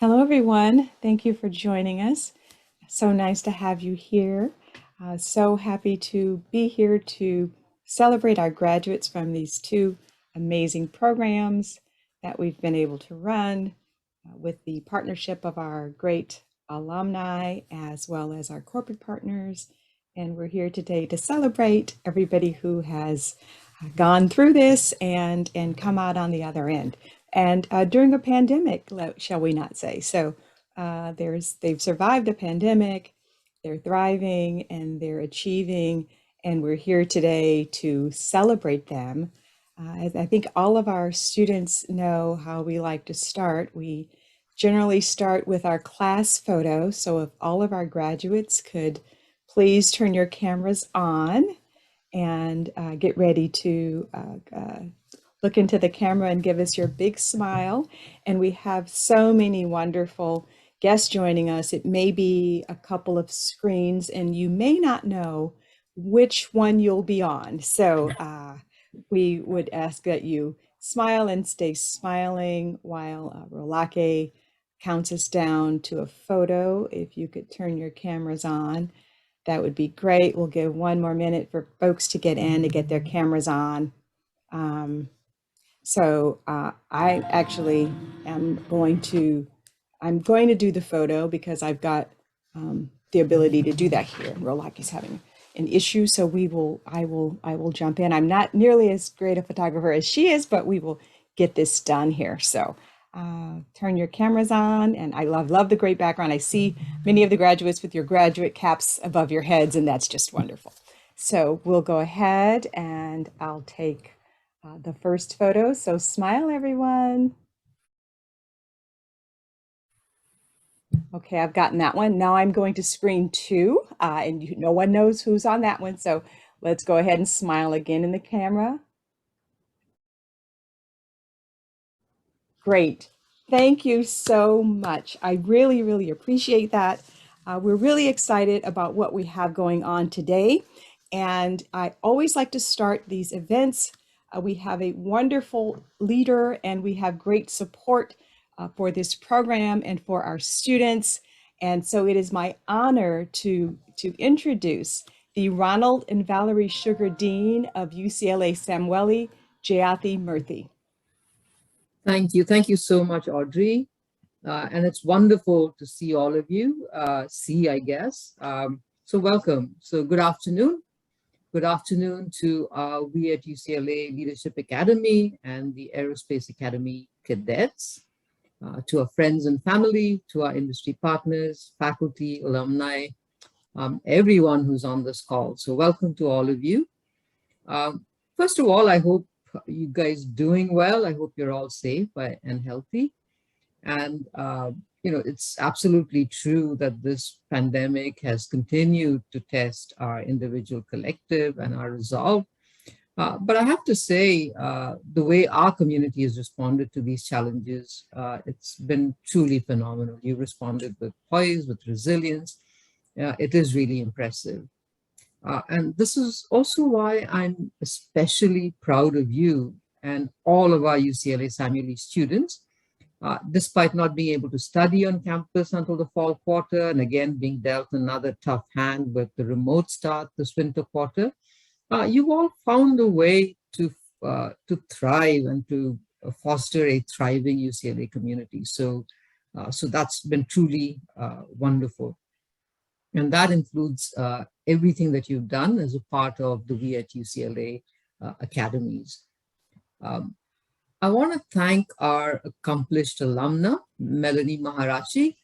Hello, everyone. Thank you for joining us. So nice to have you here. So happy to be here to celebrate our graduates from these two amazing programs that we've been able to run with the partnership of our great alumni as well as our corporate partners. And we're here today to celebrate everybody who has gone through this and come out on the other end. And during a pandemic, shall we not say? So they've survived a pandemic, they're thriving and they're achieving, and we're here today to celebrate them. I think all of our students know how we like to start. We generally start with our class photo. So if all of our graduates could please turn your cameras on and get ready to look into the camera and give us your big smile. And we have so many wonderful guests joining us. It may be a couple of screens and you may not know which one you'll be on. So we would ask that you smile and stay smiling while Rolake counts us down to a photo. If you could turn your cameras on, that would be great. We'll give one more minute for folks to get in to get their cameras on. I actually am I'm going to do the photo because I've got the ability to do that here. Rolaki's having an issue, so I will jump in. I'm not nearly as great a photographer as she is, but we will get this done here. So turn your cameras on, and I love the great background. I see many of the graduates with your graduate caps above your heads, and that's just wonderful. So we'll go ahead and I'll take the first photo. So smile, everyone. Okay, I've gotten that one. Now I'm going to screen two, and no one knows who's on that one. So let's go ahead and smile again in the camera. Great. Thank you so much. I really appreciate that. We're really excited about what we have going on today. And I always like to start these events. We have a wonderful leader and we have great support for this program and for our students. And so it is my honor to introduce the Ronald and Valerie Sugar Dean of UCLA Samueli, Jayati Murthy. Thank you. Thank you so much, Audrey. And it's wonderful to see all of you, I guess. So welcome. So good afternoon. Good afternoon to we at UCLA Leadership Academy and the Aerospace Academy cadets, to our friends and family, to our industry partners, faculty, alumni, everyone who's on this call. So welcome to all of you. First of all, I hope you guys doing well. I hope you're all safe and healthy. And, it's absolutely true that this pandemic has continued to test our individual collective and our resolve. But I have to say, the way our community has responded to these challenges, it's been truly phenomenal. You responded with poise, with resilience. It is really impressive. And this is also why I'm especially proud of you and all of our UCLA Samueli students, despite not being able to study on campus until the fall quarter, and again being dealt another tough hand with the remote start this winter quarter. You've all found a way to thrive and to foster a thriving UCLA community. So that's been truly wonderful. And that includes everything that you've done as a part of the We at UCLA Academies. I want to thank our accomplished alumna, Melanie Maharachi,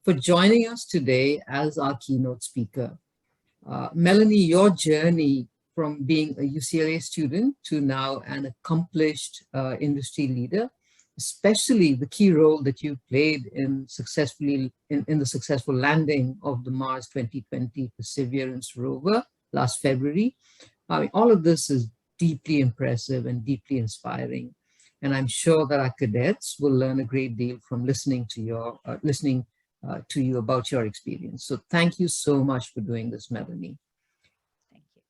for joining us today as our keynote speaker. Melanie, your journey from being a UCLA student to now an accomplished industry leader, especially the key role that you played in the successful landing of the Mars 2020 Perseverance rover last February. I mean, all of this is deeply impressive and deeply inspiring. And I'm sure that our cadets will learn a great deal from listening to you about your experience. So thank you so much for doing this, Melanie. Thank you.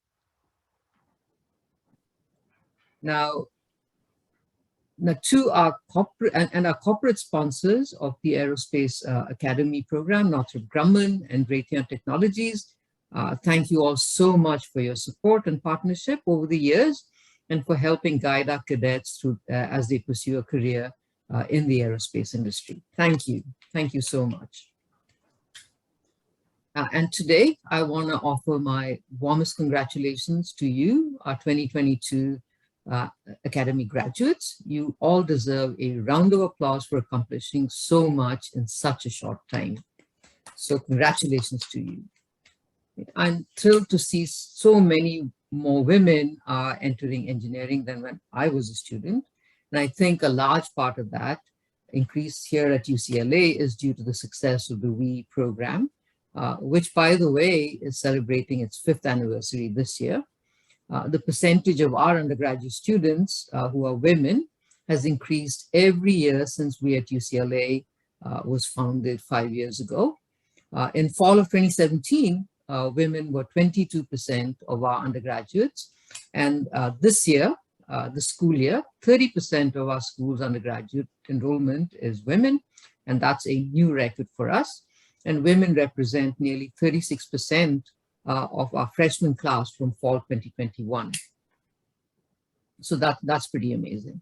Now, Now, to our corporate and our corporate sponsors of the Aerospace Academy program, Northrop Grumman and Raytheon Technologies, thank you all so much for your support and partnership over the years and for helping guide our cadets through as they pursue a career in the aerospace industry. Thank you. Thank you so much. And today, I want to offer my warmest congratulations to you, our 2022 Academy graduates. You all deserve a round of applause for accomplishing so much in such a short time. So congratulations to you. I'm thrilled to see so many more women are entering engineering than when I was a student. And I think a large part of that increase here at UCLA is due to the success of the WE program, which, by the way, is celebrating its 5th anniversary this year. The percentage of our undergraduate students who are women has increased every year since we at UCLA was founded 5 years ago. In fall of 2017, women were 22% of our undergraduates. And this year, the school year, 30% of our school's undergraduate enrollment is women, and that's a new record for us. And women represent nearly 36% of our freshman class from fall 2021. So that's pretty amazing.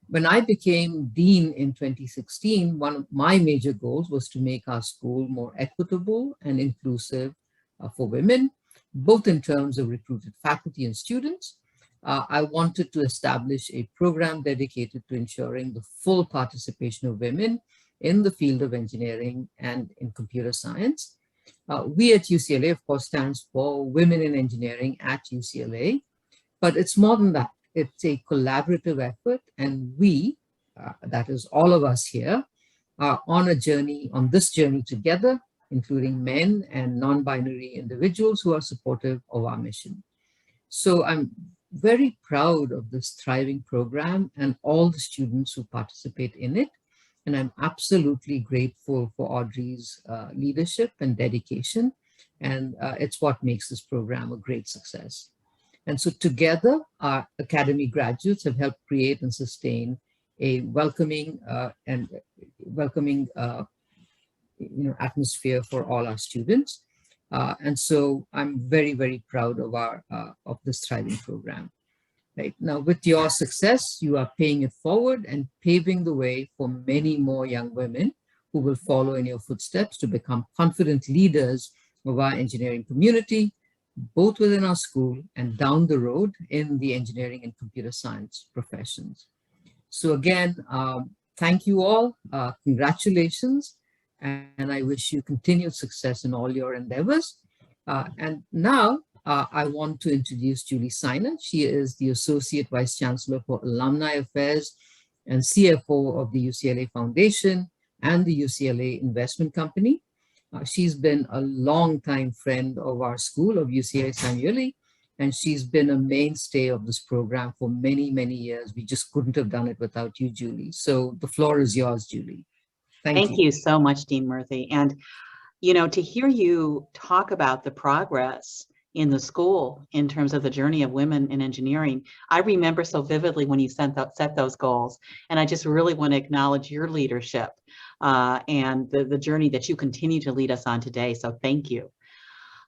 When I became dean in 2016, one of my major goals was to make our school more equitable and inclusive for women, both in terms of recruited faculty and students. I wanted to establish a program dedicated to ensuring the full participation of women in the field of engineering and in computer science. We at UCLA, of course, stands for Women in Engineering at UCLA, but it's more than that. It's a collaborative effort, and we, that is all of us here, are on this journey together, including men and non-binary individuals who are supportive of our mission. So I'm very proud of this thriving program and all the students who participate in it. And I'm absolutely grateful for Audrey's leadership and dedication. And it's what makes this program a great success. And so together, our Academy graduates have helped create and sustain a welcoming atmosphere for all our students. And so I'm very, very proud of this thriving program. Right now, with your success, you are paying it forward and paving the way for many more young women who will follow in your footsteps to become confident leaders of our engineering community, both within our school and down the road in the engineering and computer science professions. So again, thank you all, congratulations, and I wish you continued success in all your endeavors. And now I want to introduce Julie Seiner. She is the Associate Vice Chancellor for Alumni Affairs and CFO of the UCLA Foundation and the UCLA Investment Company. She's been a longtime friend of our school of UCLA Samueli, and she's been a mainstay of this program for many, many years. We just couldn't have done it without you, Julie. So the floor is yours, Julie. Thank you so much, Dean Murthy. And, you know, to hear you talk about the progress in the school in terms of the journey of women in engineering, I remember so vividly when you set those goals. And I just really want to acknowledge your leadership and the journey that you continue to lead us on today. So thank you.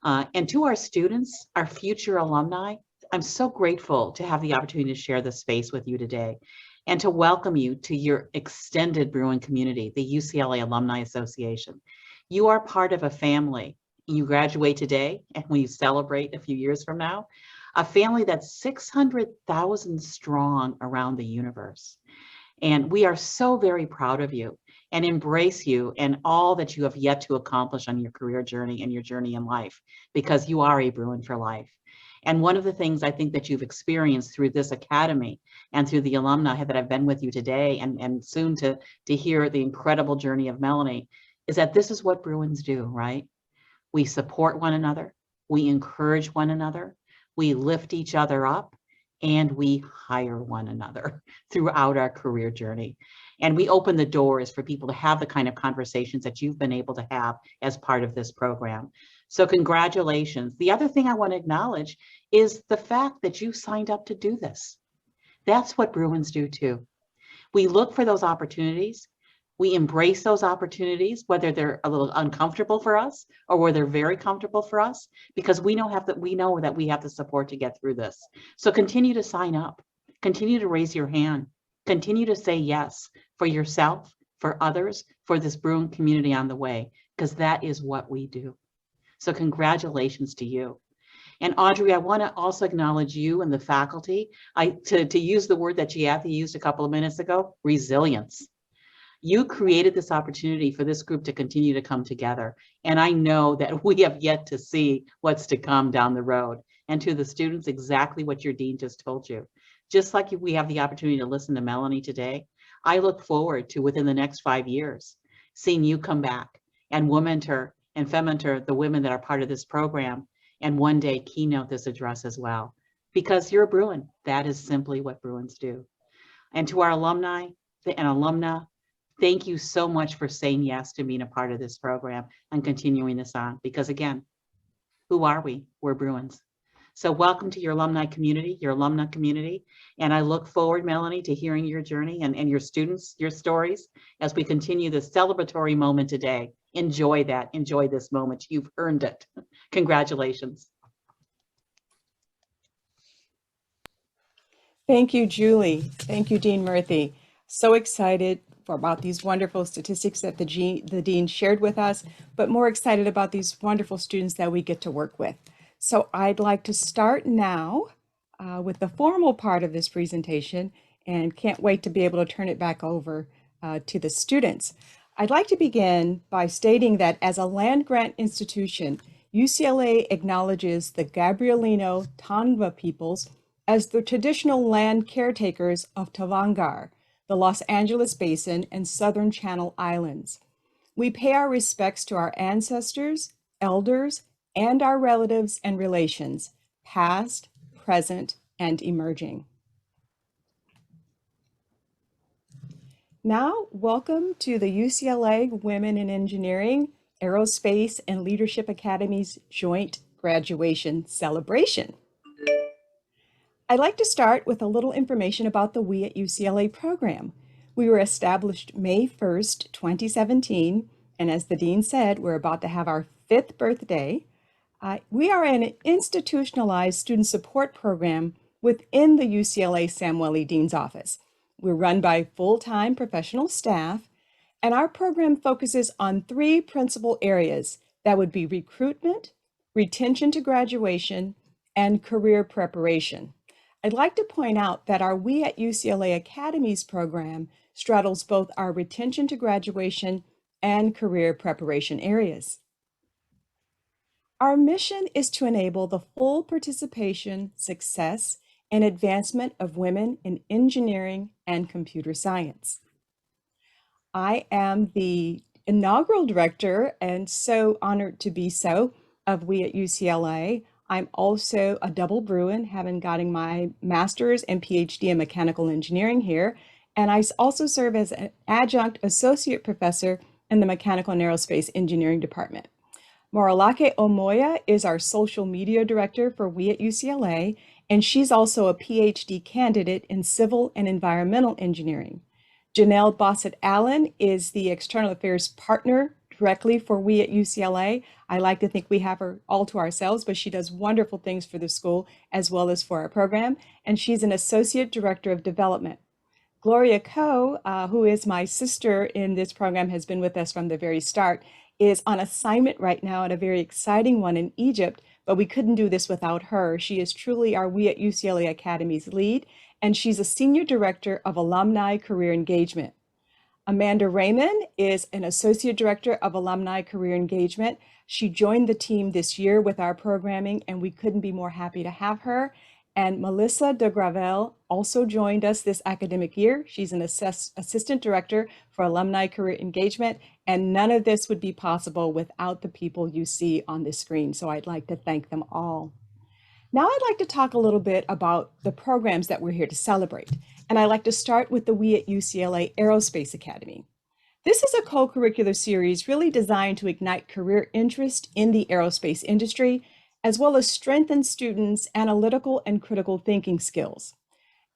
And to our students, our future alumni, I'm so grateful to have the opportunity to share this space with you today and to welcome you to your extended Bruin community, the UCLA Alumni Association. You are part of a family. You graduate today, and when you celebrate a few years from now, a family that's 600,000 strong around the universe. And we are so very proud of you and embrace you and all that you have yet to accomplish on your career journey and your journey in life, because you are a Bruin for life. And one of the things I think that you've experienced through this academy and through the alumni that I've been with you today and soon to hear the incredible journey of Melanie is that this is what Bruins do, right? We support one another, we encourage one another, we lift each other up, and we hire one another throughout our career journey. And we open the doors for people to have the kind of conversations that you've been able to have as part of this program. So congratulations. The other thing I want to acknowledge is the fact that you signed up to do this. That's what Bruins do too. We look for those opportunities. We embrace those opportunities, whether they're a little uncomfortable for us or whether they're very comfortable for us, because we know that we have the support to get through this. So continue to sign up, continue to raise your hand, continue to say yes for yourself, for others, for this Bruin community on the way, because that is what we do. So congratulations to you. And Audrey, I want to also acknowledge you and the faculty. To use the word that Giathy used a couple of minutes ago, resilience. You created this opportunity for this group to continue to come together. And I know that we have yet to see what's to come down the road. And to the students, exactly what your dean just told you. Just like we have the opportunity to listen to Melanie today, I look forward to, within the next 5 years, seeing you come back and womentor and fementor the women that are part of this program, and one day keynote this address as well. Because you're a Bruin. That is simply what Bruins do. And to our alumni and alumna, thank you so much for saying yes to being a part of this program and continuing this on. Because again, who are we? We're Bruins. So welcome to your alumni community, your alumna community. And I look forward, Melanie, to hearing your journey and your students, your stories, as we continue this celebratory moment today. Enjoy that. Enjoy this moment. You've earned it. Congratulations. Thank you, Julie. Thank you, Dean Murthy. So excited about these wonderful statistics that the Dean shared with us, but more excited about these wonderful students that we get to work with. So I'd like to start now with the formal part of this presentation, and can't wait to be able to turn it back over to the students. I'd like to begin by stating that as a land-grant institution, UCLA acknowledges the Gabrielino Tongva peoples as the traditional land caretakers of Tavangar, the Los Angeles Basin and Southern Channel Islands. We pay our respects to our ancestors, elders, and our relatives and relations, past, present, and emerging. Now, welcome to the UCLA Women in Engineering, Aerospace, and Leadership Academies joint graduation celebration. I'd like to start with a little information about the We at UCLA program. We were established May 1st, 2017, and as the dean said, we're about to have our 5th birthday. We are an institutionalized student support program within the UCLA Samueli Dean's Office. We're run by full-time professional staff, and our program focuses on 3 principal areas. That would be recruitment, retention to graduation, and career preparation. I'd like to point out that our We at UCLA Academies program straddles both our retention to graduation and career preparation areas. Our mission is to enable the full participation, success, and advancement of women in engineering and computer science. I am the inaugural director, and so honored to be so, of We at UCLA. I'm also a double Bruin, having gotten my master's and PhD in mechanical engineering here. And I also serve as an adjunct associate professor in the mechanical and aerospace engineering department. Moralake Omoya is our social media director for We at UCLA, and she's also a PhD candidate in civil and environmental engineering. Janelle Bossett-Allen is the external affairs partner directly for We at UCLA. I like to think we have her all to ourselves, but she does wonderful things for the school as well as for our program, and she's an associate director of development. Gloria Coe, who is my sister in this program, has been with us from the very start, is on assignment right now at a very exciting one in Egypt, but we couldn't do this without her. She is truly our We at UCLA Academies lead, and she's a senior director of alumni career engagement. Amanda Raymond is an associate director of alumni career engagement. She joined the team this year with our programming, and we couldn't be more happy to have her. And Melissa de Gravel also joined us this academic year. She's an assistant director for alumni career engagement, and none of this would be possible without the people you see on this screen. So I'd like to thank them all. Now I'd like to talk a little bit about the programs that we're here to celebrate. And I'd like to start with the We at UCLA Aerospace Academy. This is a co-curricular series really designed to ignite career interest in the aerospace industry, as well as strengthen students' analytical and critical thinking skills.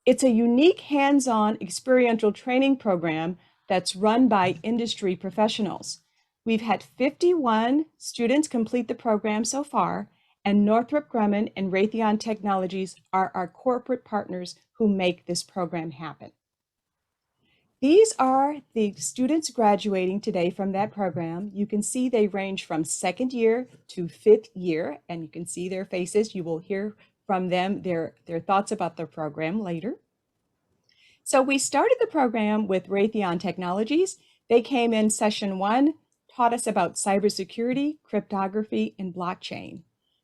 It's a unique hands-on experiential training program that's run by industry professionals. We've had 51 students complete the program so far, and Northrop Grumman and Raytheon Technologies are our corporate partners who make this program happen. These are the students graduating today from that program. You can see they range from second year to fifth year, and you can see their faces. You will hear from them their thoughts about the program later. So we started the program with Raytheon Technologies. They came in session 1, taught us about cybersecurity, cryptography, and blockchain.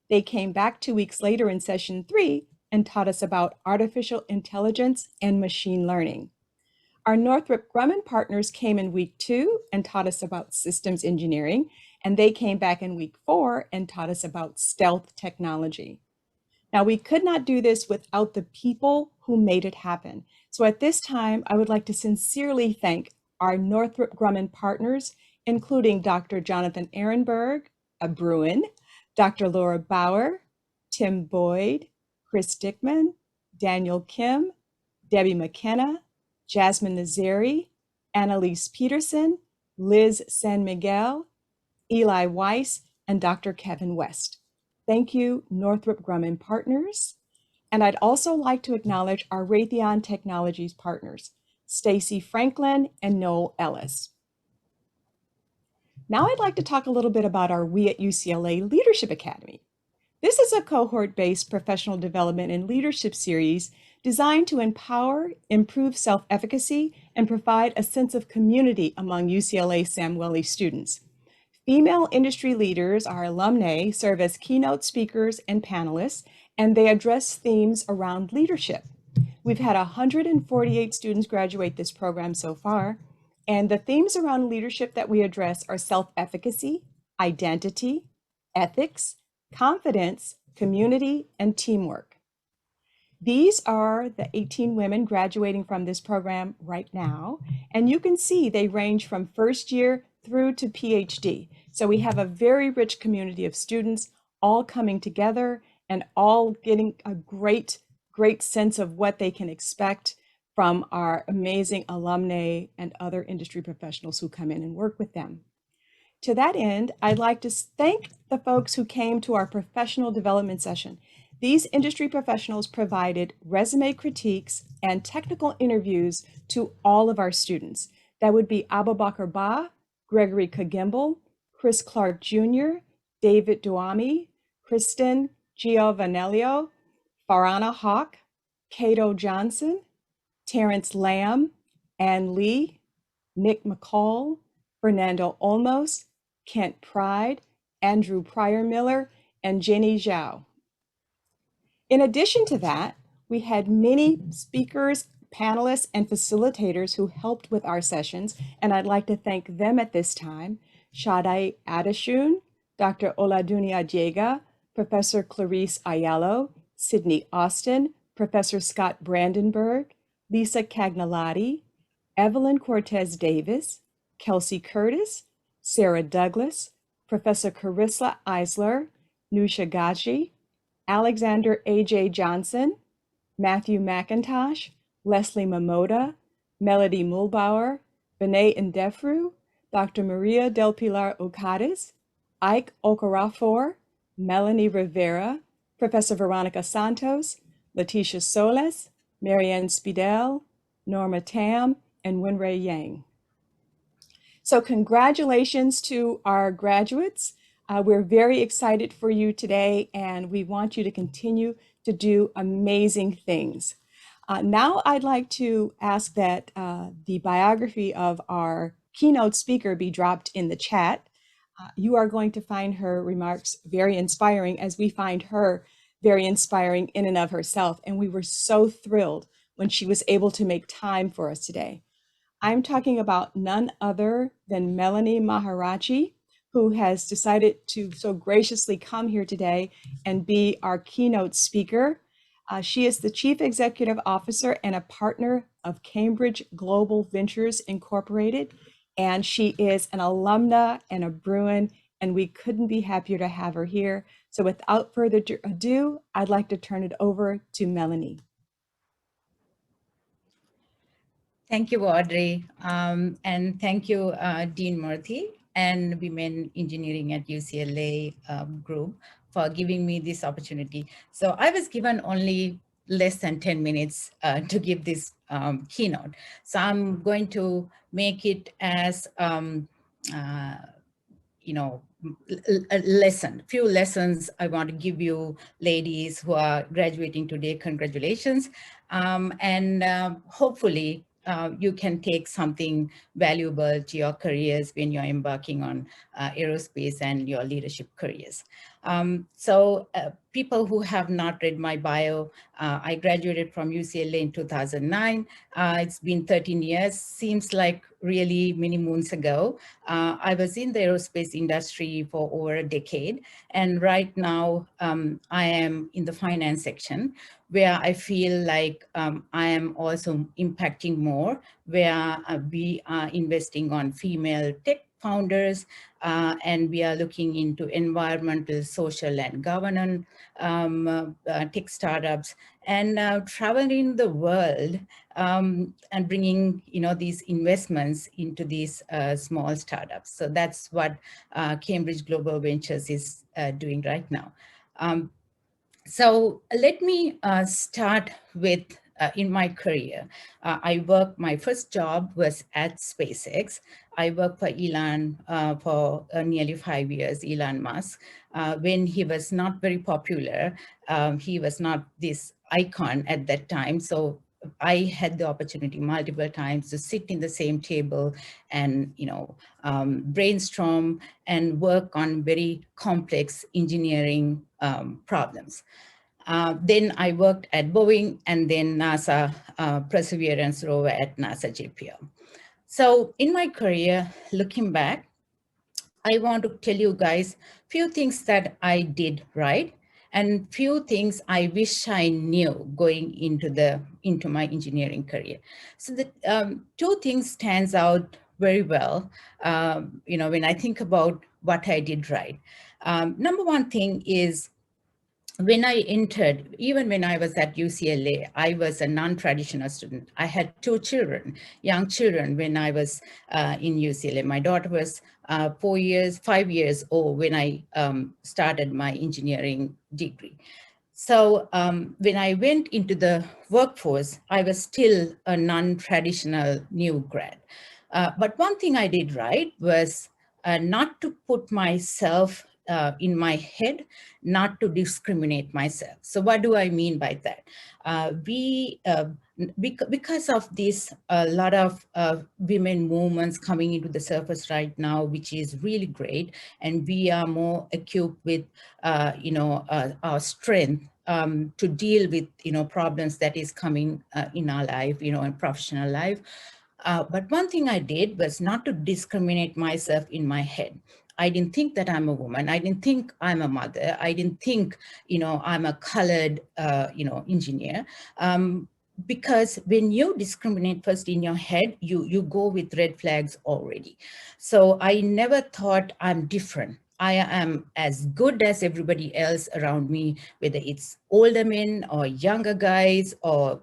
They came back 2 weeks later in session 3 and taught us about artificial intelligence and machine learning. Our Northrop Grumman partners came in week 2 and taught us about systems engineering, and they came back in week 4 and taught us about stealth technology. Now, we could not do this without the people who made it happen. So at this time, I would like to sincerely thank our Northrop Grumman partners, including Dr. Jonathan Ehrenberg, a Bruin, Dr. Laura Bauer, Tim Boyd, Chris Dickman, Daniel Kim, Debbie McKenna, Jasmine Nazari, Annalise Peterson, Liz San Miguel, Eli Weiss, and Dr. Kevin West. Thank you, Northrop Grumman partners. And I'd also like to acknowledge our Raytheon Technologies partners, Stacy Franklin and Noel Ellis. Now I'd like to talk a little bit about our We at UCLA Leadership Academy. This is a cohort-based professional development and leadership series designed to empower, improve self-efficacy, and provide a sense of community among UCLA Samueli students. Female industry leaders, our alumni, serve as keynote speakers and panelists, and they address themes around leadership. We've had 148 students graduate this program so far, and the themes around leadership that we address are self-efficacy, identity, ethics, confidence, community, and teamwork. These are the 18 women graduating from this program right now, and you can see they range from first year through to PhD. So we have a very rich community of students all coming together and all getting a great sense of what they can expect from our amazing alumni and other industry professionals who come in and work with them. To that end, I'd like to thank the folks who came to our professional development session. These industry professionals provided resume critiques and technical interviews to all of our students. That would be Abubakar Ba, Gregory Kagimble, Chris Clark Jr., David Duami, Kristen Giovanelio, Farana Hawk, Cato Johnson, Terrence Lamb, Ann Lee, Nick McCall, Fernando Olmos, Kent Pride, Andrew Pryor Miller, and Jenny Zhao. In addition to that, we had many speakers, panelists, and facilitators who helped with our sessions, and I'd like to thank them at this time. Shadai Adashun, Dr. Oladuni Ajega, Professor Clarice Ayalo, Sydney Austin, Professor Scott Brandenburg, Lisa Cagnolati, Evelyn Cortez Davis, Kelsey Curtis, Sarah Douglas, Professor Carissa Eisler, Nusha Gaji, Alexander A.J. Johnson, Matthew McIntosh, Leslie Mamoda, Melody Mulbauer, Vinay Indefru, Dr. Maria Del Pilar Ucades, Ike Okorafor, Melanie Rivera, Professor Veronica Santos, Leticia Soles, Marianne Spidel, Norma Tam, and Winray Yang. So congratulations to our graduates. We're very excited for you today, and we want you to continue to do amazing things. Now I'd like to ask that the biography of our keynote speaker be dropped in the chat. You are going to find her remarks very inspiring, as we find her very inspiring in and of herself. And we were so thrilled when she was able to make time for us today. I'm talking about none other than Melanie Maharaji, who has decided to so graciously come here today and be our keynote speaker. She is the Chief Executive Officer and a partner of Cambridge Global Ventures Incorporated, and she is an alumna and a Bruin, and we couldn't be happier to have her here. So without further ado, I'd like to turn it over to Melanie. Thank you, Audrey. And thank you, Dean Murthy and Women Engineering at UCLA group for giving me this opportunity. So I was given only less than 10 minutes to give this keynote. So I'm going to make it as uh, a lesson, few lessons I want to give you ladies who are graduating today. Congratulations. And hopefully you can take something valuable to your careers when you're embarking on aerospace and your leadership careers. So people who have not read my bio, I graduated from UCLA in 2009. It's been 13 years, seems like really many moons ago. I was in the aerospace industry for over a decade. And right now I am in the finance section where I feel like I am also impacting more, where we are investing on female tech founders, and we are looking into environmental, social, and governance tech startups, and traveling the world and bringing these investments into these small startups. So that's what Cambridge Global Ventures is doing right now. So let me start with in my career. My first job was at SpaceX. I worked for Elon for nearly 5 years, Elon Musk. When he was not very popular, he was not this icon at that time. So I had the opportunity multiple times to sit in the same table and brainstorm and work on very complex engineering problems. Then I worked at Boeing and then NASA Perseverance rover at NASA JPL. So in my career, looking back, I want to tell you guys few things that I did right and few things I wish I knew going into my engineering career. So the two things stands out very well, when I think about what I did right. Number one thing is when I entered, even when I was at UCLA, I was a non-traditional student. I had two children, young children, when I was in UCLA. My daughter was 5 years old when I started my engineering degree. So when I went into the workforce, I was still a non-traditional new grad. But one thing I did right was not to put myself in my head, not to discriminate myself. So what do I mean by that? Because of this, a lot of women movements coming into the surface right now, which is really great, and we are more equipped with, our strength to deal with, problems that is coming in our life, in professional life. But one thing I did was not to discriminate myself in my head. I didn't think that I'm a woman. I didn't think I'm a mother. I didn't think, I'm a colored, engineer. Because when you discriminate first in your head, you go with red flags already. So I never thought I'm different. I am as good as everybody else around me, whether it's older men or younger guys or,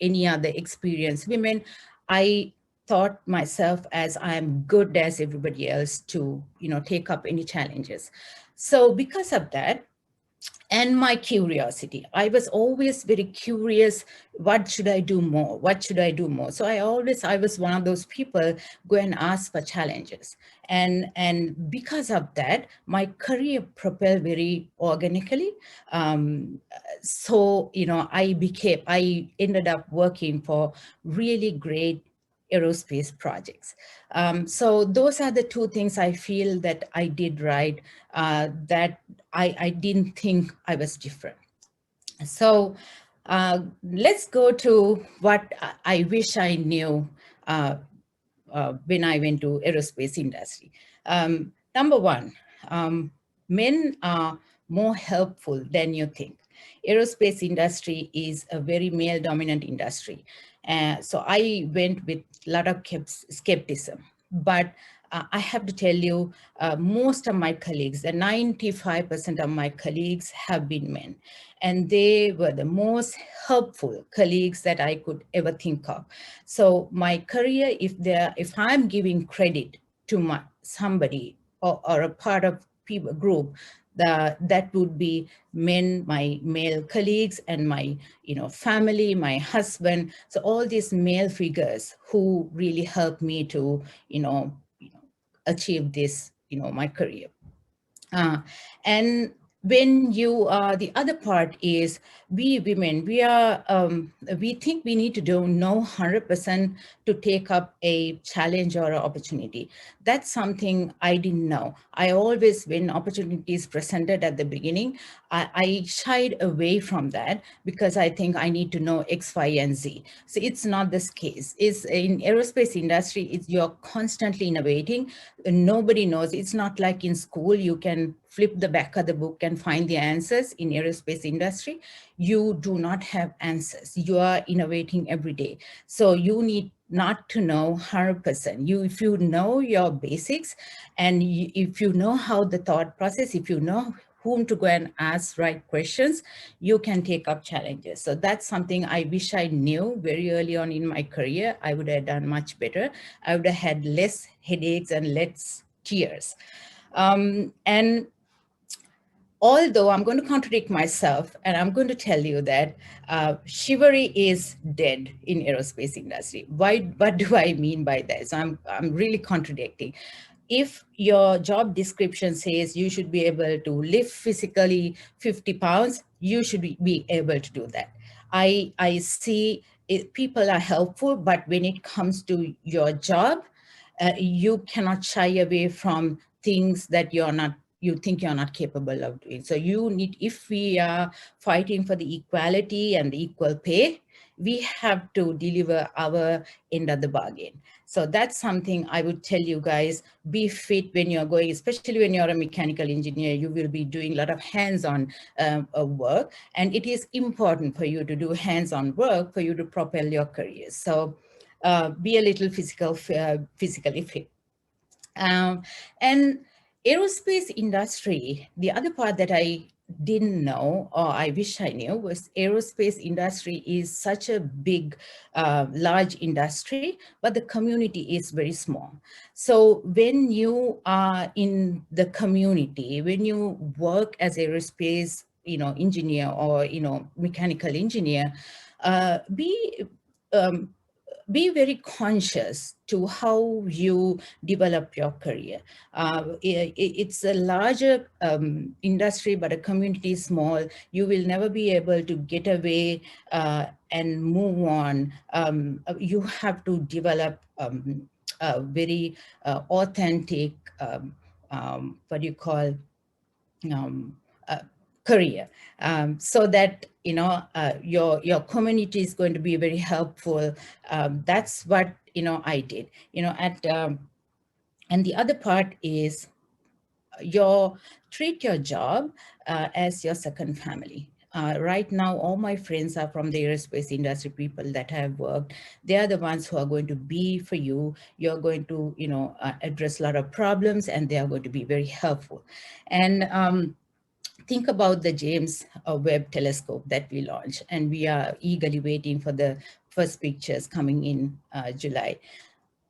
any other experienced women. I thought myself as I am good as everybody else to, take up any challenges. So because of that, and my curiosity, I was always very curious. What should I do more? What should I do more? So I was one of those people go and ask for challenges. And because of that, my career propelled very organically. So, I ended up working for really great aerospace projects. So those are the two things I feel that I did right, that I didn't think I was different. So let's go to what I wish I knew when I went to aerospace industry. Number one, men are more helpful than you think. Aerospace industry is a very male dominant industry. So I went with a lot of skepticism. But I have to tell you, most of my colleagues, the 95% of my colleagues have been men. And they were the most helpful colleagues that I could ever think of. So my career, if I'm giving credit to somebody or a part of people group, that would be men, my male colleagues, and my family, my husband. So all these male figures who really helped me to achieve this, my career. And when you the other part is, we women, we think we need to know 100% to take up a challenge or an opportunity. That's something I didn't know. I always, when opportunities presented at the beginning, I shied away from that because I think I need to know X, Y, and Z. So it's not this case. It's in aerospace industry, you're constantly innovating. Nobody knows. It's not like in school, you can flip the back of the book and find the answers. In aerospace industry, you do not have answers. You are innovating every day. So you need not to know 100%. If you know your basics, and if you know how the thought process, if you know whom to go and ask right questions, you can take up challenges. So that's something I wish I knew very early on in my career. I would have done much better. I would have had less headaches and less tears. And although I'm going to contradict myself, and I'm going to tell you that chivalry is dead in aerospace industry. What do I mean by that? So I'm really contradicting. If your job description says you should be able to lift physically 50 pounds, you should be able to do that. I see people are helpful, but when it comes to your job, you cannot shy away from things that you think you're not capable of doing. So you need, if we are fighting for the equality and the equal pay, we have to deliver our end of the bargain. So that's something I would tell you guys, be fit when you're going, especially when you're a mechanical engineer, you will be doing a lot of hands-on work. And it is important for you to do hands-on work for you to propel your career. So be a little physically fit. And aerospace industry, the other part that I didn't know, or I wish I knew, was aerospace industry is such a big, large industry, but the community is very small. So when you are in the community, when you work as aerospace, engineer or, mechanical engineer, um, be very conscious to how you develop your career. It's a larger industry, but a community is small. You will never be able to get away and move on. You have to develop a very authentic, what do you call, um, uh, career, so that your community is going to be very helpful. That's what I did. And the other part is treat your job as your second family. Right now, all my friends are from the aerospace industry, people that have worked. They are the ones who are going to be for you. You're going to, address a lot of problems, and they are going to be very helpful. And think about the James Webb telescope that we launched, and we are eagerly waiting for the first pictures coming in July.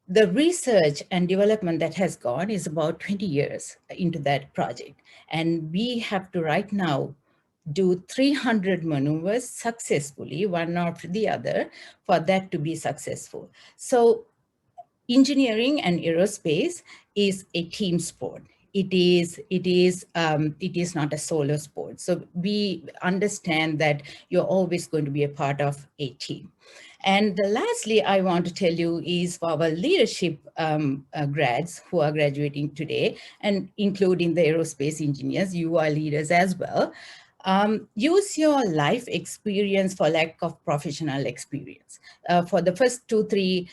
The research and development that has gone is about 20 years into that project. And we have to right now do 300 maneuvers successfully, one after the other, for that to be successful. So engineering and aerospace is a team sport. It is not a solo sport. So we understand that you're always going to be a part of a team. And lastly, I want to tell you is for our leadership grads who are graduating today, and including the aerospace engineers, you are leaders as well. Use your life experience for lack of professional experience. For the first 2-3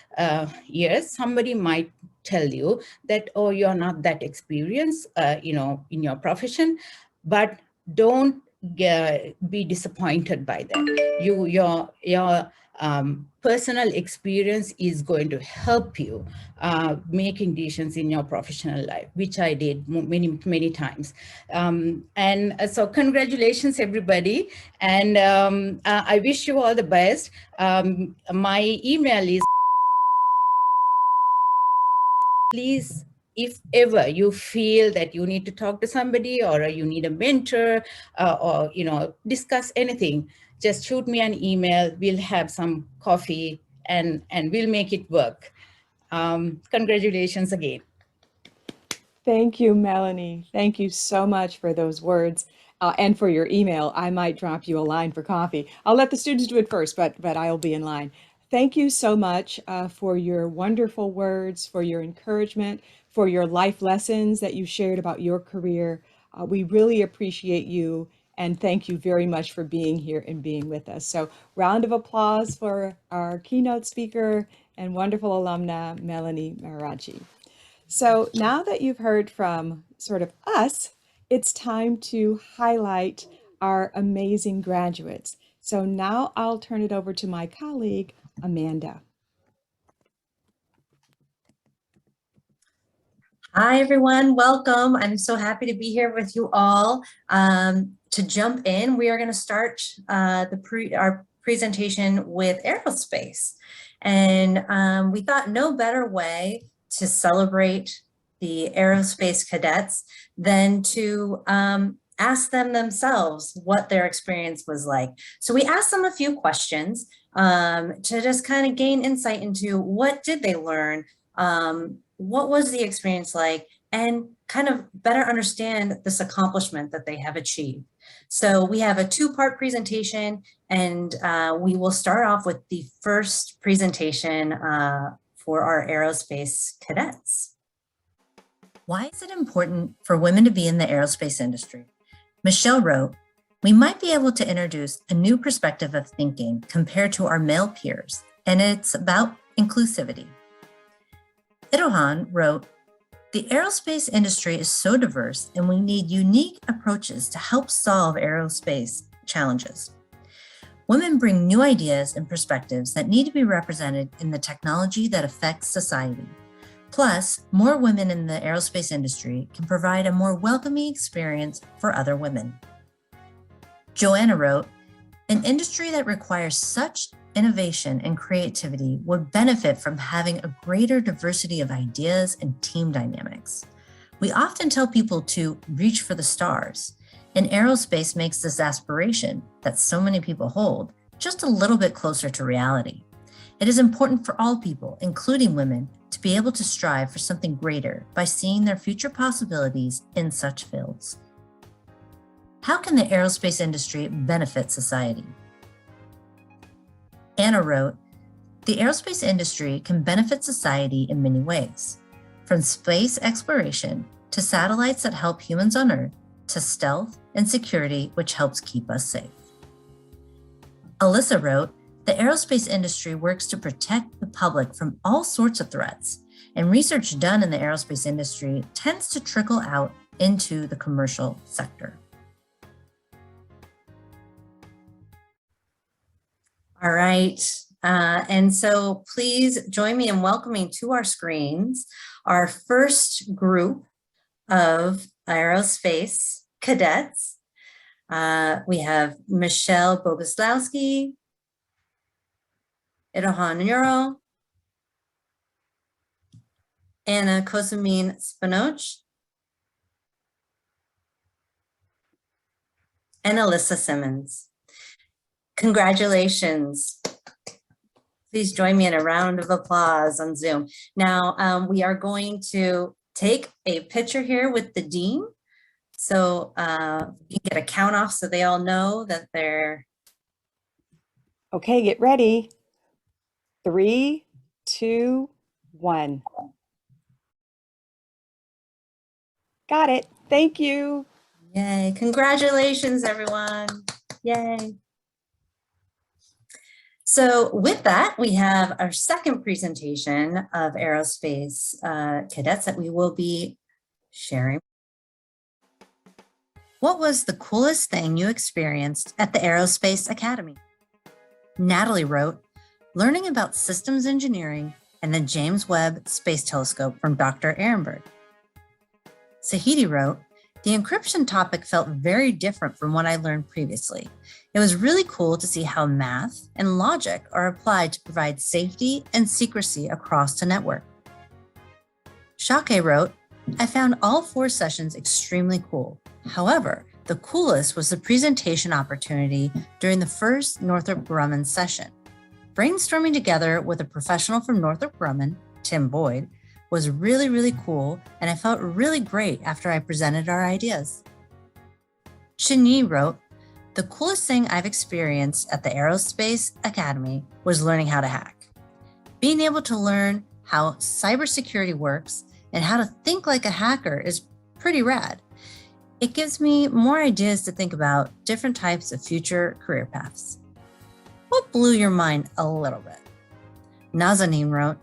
years, somebody might tell you that, oh, you're not that experienced, in your profession, but don't be disappointed by that. Your Personal experience is going to help you making decisions in your professional life, which I did many, many times. So congratulations, everybody. And I wish you all the best. My email is, please, if ever you feel that you need to talk to somebody or you need a mentor or discuss anything, just shoot me an email. We'll have some coffee and we'll make it work. Congratulations again. Thank you, Melanie. Thank you so much for those words and for your email. I might drop you a line for coffee. I'll let the students do it first, but I'll be in line. Thank you so much for your wonderful words, for your encouragement, for your life lessons that you shared about your career. We really appreciate you, and thank you very much for being here and being with us. So round of applause for our keynote speaker and wonderful alumna, Melanie Marachi. So now that you've heard from sort of us, it's time to highlight our amazing graduates. So now I'll turn it over to my colleague, Amanda. Hi, everyone. Welcome. I'm so happy to be here with you all. To jump in, we are going to start our presentation with aerospace. And we thought no better way to celebrate the aerospace cadets than to ask them themselves what their experience was like. So we asked them a few questions to just kind of gain insight into what did they learn, what was the experience like, and kind of better understand this accomplishment that they have achieved. So we have a two-part presentation, and we will start off with the first presentation for our aerospace cadets. Why is it important for women to be in the aerospace industry? Michelle wrote, "We might be able to introduce a new perspective of thinking compared to our male peers, and it's about inclusivity." Irohan wrote, "The aerospace industry is so diverse and we need unique approaches to help solve aerospace challenges. Women bring new ideas and perspectives that need to be represented in the technology that affects society. Plus, more women in the aerospace industry can provide a more welcoming experience for other women." Joanna wrote, "An industry that requires such innovation and creativity would benefit from having a greater diversity of ideas and team dynamics. We often tell people to reach for the stars, and aerospace makes this aspiration that so many people hold just a little bit closer to reality. It is important for all people, including women, to be able to strive for something greater by seeing their future possibilities in such fields." How can the aerospace industry benefit society? Anna wrote, "The aerospace industry can benefit society in many ways, from space exploration to satellites that help humans on Earth, to stealth and security, which helps keep us safe." Alyssa wrote, "The aerospace industry works to protect the public from all sorts of threats, and research done in the aerospace industry tends to trickle out into the commercial sector." All right, and so please join me in welcoming to our screens our first group of aerospace cadets. We have Michelle Boguslawski, Irohan Neuro, Anna Kosumin Spinoch, and Alyssa Simmons. Congratulations. Please join me in a round of applause on Zoom. Now, we are going to take a picture here with the dean. So you can get a count off so they all know that they're. Okay, get ready. 3, 2, 1. Got it. Thank you. Yay. Congratulations, everyone. Yay. So with that, we have our second presentation of aerospace cadets that we will be sharing. What was the coolest thing you experienced at the Aerospace Academy? Natalie wrote, learning about systems engineering and the James Webb Space Telescope from Dr. Ehrenberg. Sahiti wrote, the encryption topic felt very different from what I learned previously. It was really cool to see how math and logic are applied to provide safety and secrecy across the network. Shake wrote, I found all 4 sessions extremely cool. However, the coolest was the presentation opportunity during the first Northrop Grumman session. Brainstorming together with a professional from Northrop Grumman, Tim Boyd, was really, really cool, and I felt really great after I presented our ideas. Shinyi wrote, the coolest thing I've experienced at the Aerospace Academy was learning how to hack. Being able to learn how cybersecurity works and how to think like a hacker is pretty rad. It gives me more ideas to think about different types of future career paths. What blew your mind a little bit? Nazanin wrote,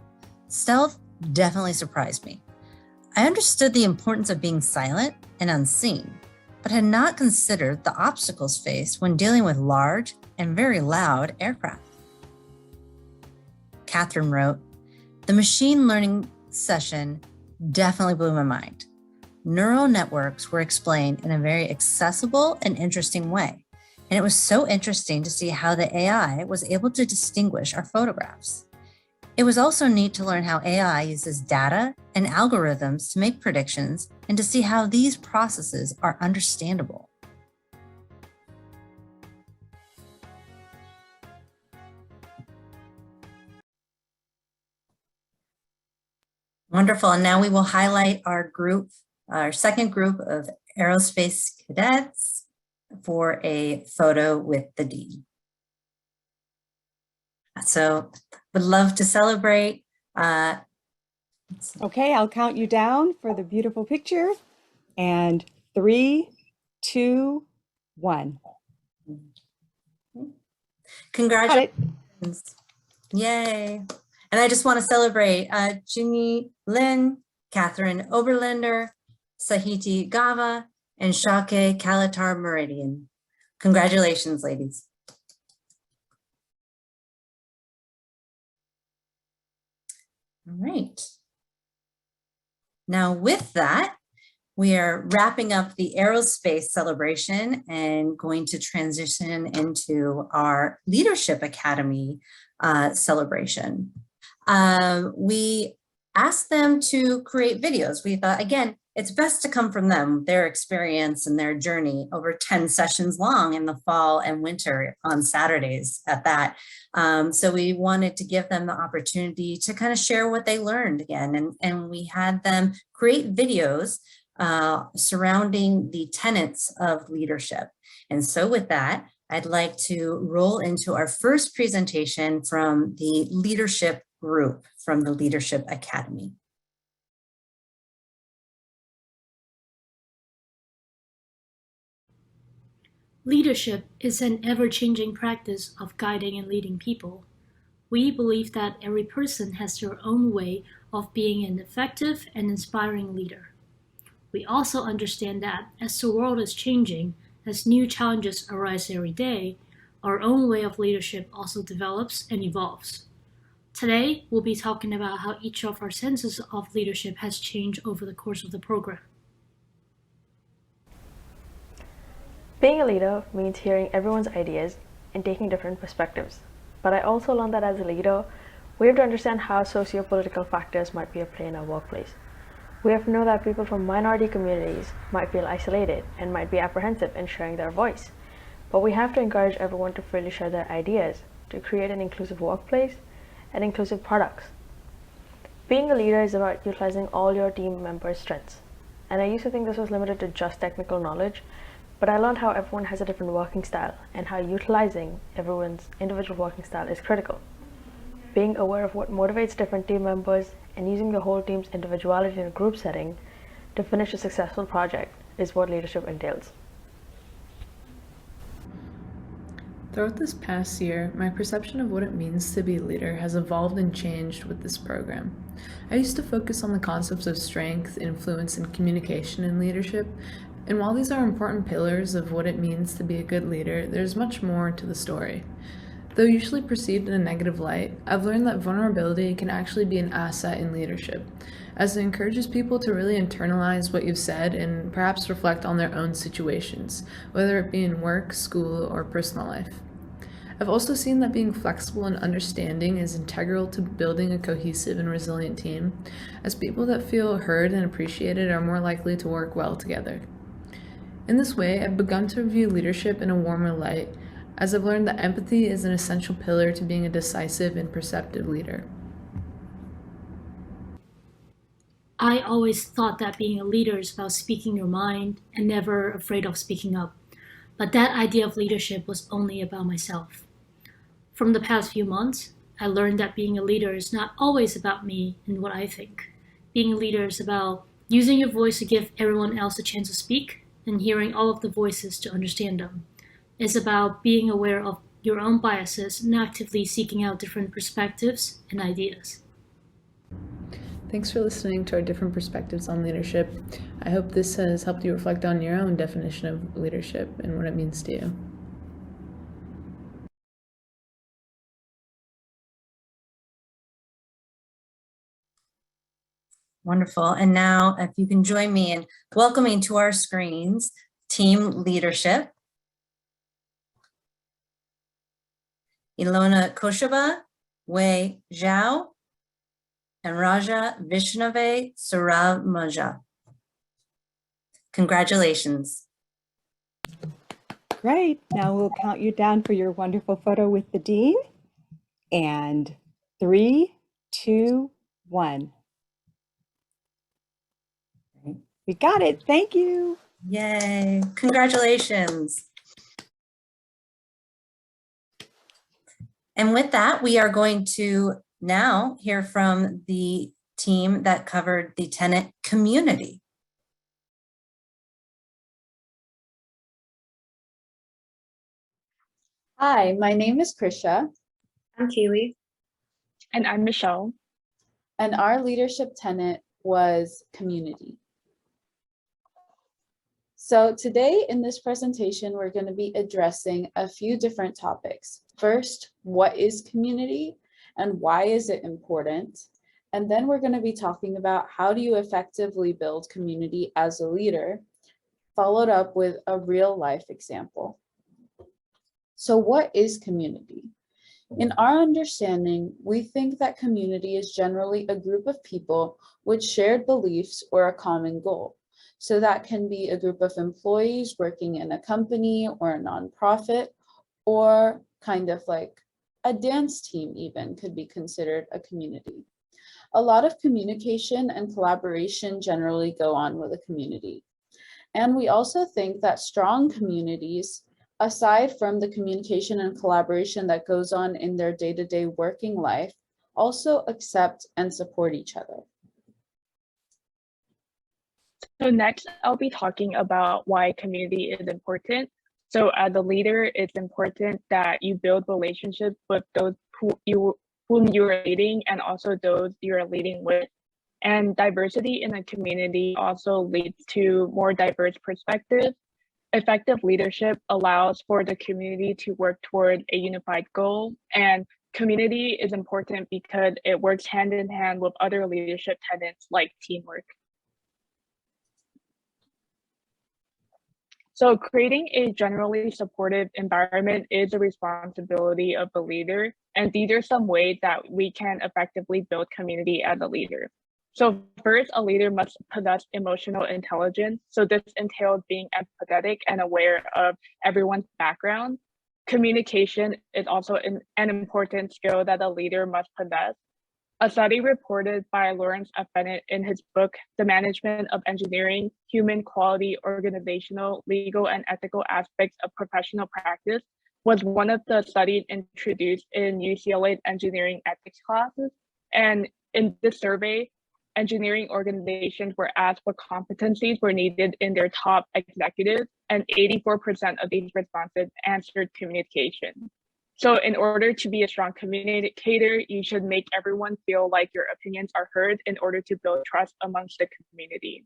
stealth definitely surprised me. I understood the importance of being silent and unseen, but had not considered the obstacles faced when dealing with large and very loud aircraft. Catherine wrote, the machine learning session definitely blew my mind. Neural networks were explained in a very accessible and interesting way, and it was so interesting to see how the AI was able to distinguish our photographs. It was also neat to learn how AI uses data and algorithms to make predictions and to see how these processes are understandable. Wonderful, and now we will highlight our group, our second group of aerospace cadets for a photo with the dean. So would love to celebrate. Okay, I'll count you down for the beautiful picture. And 3, 2, 1. Congratulations. Yay. And I just want to celebrate Ginny Lin, Catherine Oberlander, Sahiti Gava, and Shake Kalatar Meridian. Congratulations, ladies. All right. Now with that, we are wrapping up the aerospace celebration and going to transition into our Leadership Academy celebration. We asked them to create videos. We thought, again, it's best to come from them, their experience and their journey over 10 sessions long in the fall and winter on Saturdays at that. So we wanted to give them the opportunity to kind of share what they learned again. And we had them create videos surrounding the tenets of leadership. And so with that, I'd like to roll into our first presentation from the leadership group from the Leadership Academy. Leadership is an ever-changing practice of guiding and leading people. We believe that every person has their own way of being an effective and inspiring leader. We also understand that as the world is changing, as new challenges arise every day, our own way of leadership also develops and evolves. Today, we'll be talking about how each of our senses of leadership has changed over the course of the program. Being a leader means hearing everyone's ideas and taking different perspectives. But I also learned that as a leader, we have to understand how socio-political factors might be at play in our workplace. We have to know that people from minority communities might feel isolated and might be apprehensive in sharing their voice. But we have to encourage everyone to freely share their ideas to create an inclusive workplace and inclusive products. Being a leader is about utilizing all your team members' strengths. And I used to think this was limited to just technical knowledge, but I learned how everyone has a different working style and how utilizing everyone's individual working style is critical. Being aware of what motivates different team members and using the whole team's individuality in a group setting to finish a successful project is what leadership entails. Throughout this past year, my perception of what it means to be a leader has evolved and changed with this program. I used to focus on the concepts of strength, influence, and communication in leadership, and while these are important pillars of what it means to be a good leader, there's much more to the story. Though usually perceived in a negative light, I've learned that vulnerability can actually be an asset in leadership, as it encourages people to really internalize what you've said and perhaps reflect on their own situations, whether it be in work, school, or personal life. I've also seen that being flexible and understanding is integral to building a cohesive and resilient team, as people that feel heard and appreciated are more likely to work well together. In this way, I've begun to view leadership in a warmer light, as I've learned that empathy is an essential pillar to being a decisive and perceptive leader. I always thought that being a leader is about speaking your mind and never afraid of speaking up. But that idea of leadership was only about myself. From the past few months, I learned that being a leader is not always about me and what I think. Being a leader is about using your voice to give everyone else a chance to speak and hearing all of the voices to understand them. It's about being aware of your own biases and actively seeking out different perspectives and ideas. Thanks for listening to our different perspectives on leadership. I hope this has helped you reflect on your own definition of leadership and what it means to you. Wonderful. And now if you can join me in welcoming to our screens, team leadership. Ilona Koshaba, Wei Zhao, and Raja Vishnave Saramaja. Congratulations. Great. Now we'll count you down for your wonderful photo with the dean. And 3, 2, 1. We got it. Thank you. Yay. Congratulations. And with that, we are going to now hear from the team that covered the tenant community. Hi, my name is Krisha. I'm Keely. And I'm Michelle. And our leadership tenet was community. So today in this presentation, we're going to be addressing a few different topics. First, what is community and why is it important? And then we're going to be talking about how do you effectively build community as a leader, followed up with a real life example. So what is community? In our understanding, we think that community is generally a group of people with shared beliefs or a common goal. So that can be a group of employees working in a company or a nonprofit, or kind of like a dance team even could be considered a community. A lot of communication and collaboration generally go on with a community. And we also think that strong communities, aside from the communication and collaboration that goes on in their day-to-day working life, also accept and support each other. So next, I'll be talking about why community is important. So as a leader, it's important that you build relationships with those whom you are leading and also those you are leading with. And diversity in a community also leads to more diverse perspectives. Effective leadership allows for the community to work toward a unified goal, and community is important because it works hand in hand with other leadership tenets like teamwork. So creating a generally supportive environment is a responsibility of the leader, and these are some ways that we can effectively build community as a leader. So first, a leader must possess emotional intelligence. So this entails being empathetic and aware of everyone's background. Communication is also an important skill that a leader must possess. A study reported by Lawrence F. Bennett in his book, The Management of Engineering, Human Quality, Organizational, Legal, and Ethical Aspects of Professional Practice, was one of the studies introduced in UCLA engineering ethics classes. And in this survey, engineering organizations were asked what competencies were needed in their top executives, and 84% of these responses answered communication. So in order to be a strong communicator, you should make everyone feel like your opinions are heard in order to build trust amongst the community.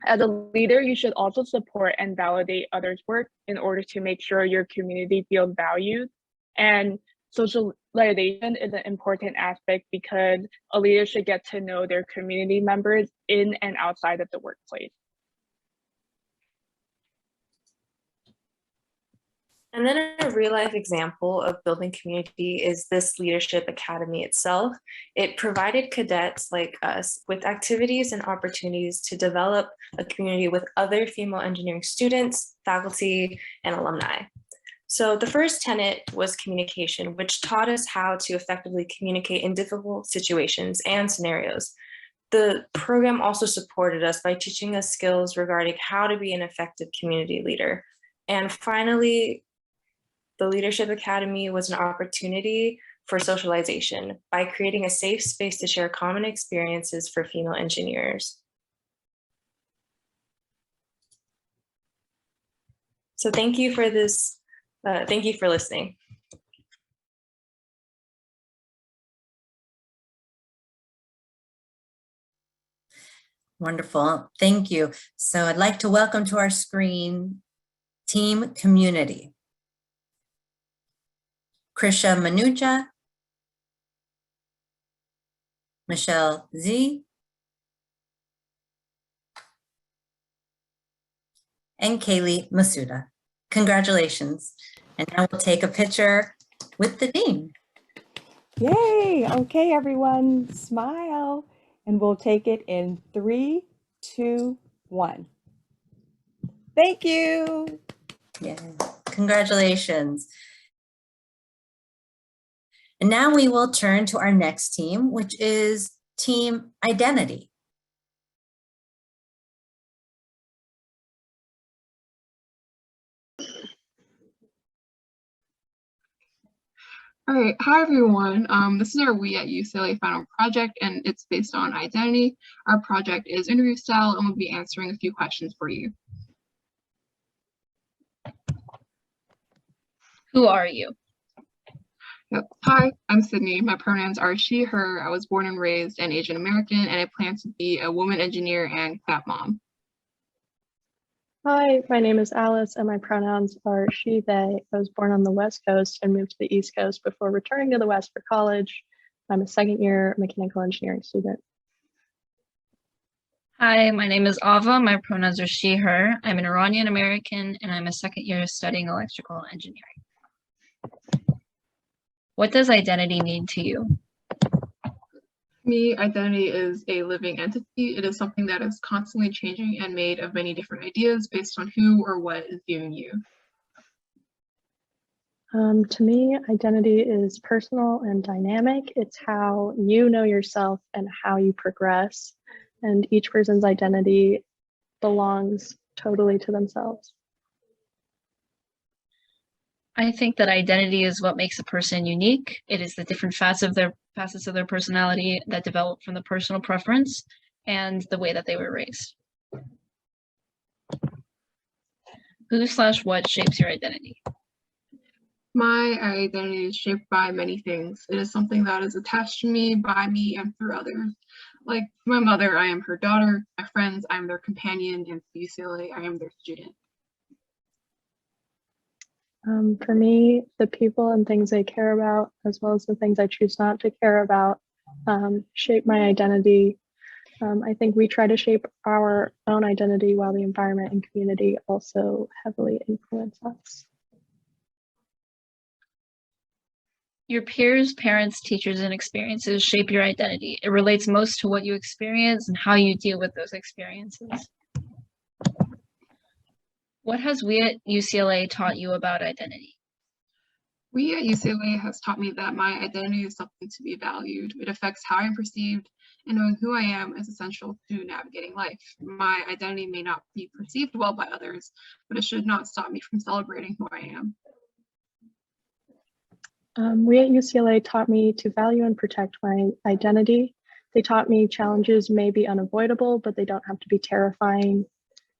As a leader, you should also support and validate others' work in order to make sure your community feels valued. And socialization is an important aspect because a leader should get to know their community members in and outside of the workplace. And then a real life example of building community is this Leadership Academy itself. It provided cadets like us with activities and opportunities to develop a community with other female engineering students, faculty, and alumni. So the first tenet was communication, which taught us how to effectively communicate in difficult situations and scenarios. The program also supported us by teaching us skills regarding how to be an effective community leader. And finally, the Leadership Academy was an opportunity for socialization by creating a safe space to share common experiences for female engineers. So thank you for this. Thank you for listening. Wonderful, thank you. So I'd like to welcome to our screen Team Community. Krisha Manuja, Michelle Z, and Kaylee Masuda. Congratulations. And now we'll take a picture with the team. Yay! Okay, everyone, smile. And we'll take it in 3, 2, 1. Thank you. Yeah, congratulations. And now we will turn to our next team, which is Team Identity. All right, hi everyone. This is our We at UCLA final project, and it's based on identity. Our project is interview style, and we'll be answering a few questions for you. Who are you? Yep. Hi, I'm Sydney. My pronouns are she, her. I was born and raised an Asian American, and I plan to be a woman engineer and clap mom. Hi, my name is Alice and my pronouns are she, they. I was born on the West Coast and moved to the East Coast before returning to the West for college. I'm a second-year mechanical engineering student. Hi, my name is Ava. My pronouns are she, her. I'm an Iranian American and I'm a second year studying electrical engineering. What does identity mean to you? Me, identity is a living entity. It is something that is constantly changing and made of many different ideas based on who or what is viewing you. To me, identity is personal and dynamic. It's how you know yourself and how you progress. And each person's identity belongs totally to themselves. I think that identity is what makes a person unique. It is the different facets of their personality that develop from the personal preference and the way that they were raised. Who/what shapes your identity? My identity is shaped by many things. It is something that is attached to me, by me, and through others. Like my mother, I am her daughter. My friends, I am their companion. And for UCLA, I am their student. For me, the people and things I care about, as well as the things I choose not to care about, shape my identity. I think we try to shape our own identity while the environment and community also heavily influence us. Your peers, parents, teachers, and experiences shape your identity. It relates most to what you experience and how you deal with those experiences. What has We at UCLA taught you about identity? We at UCLA has taught me that my identity is something to be valued. It affects how I'm perceived, and knowing who I am is essential to navigating life. My identity may not be perceived well by others, but it should not stop me from celebrating who I am. We at UCLA taught me to value and protect my identity. They taught me challenges may be unavoidable, but they don't have to be terrifying.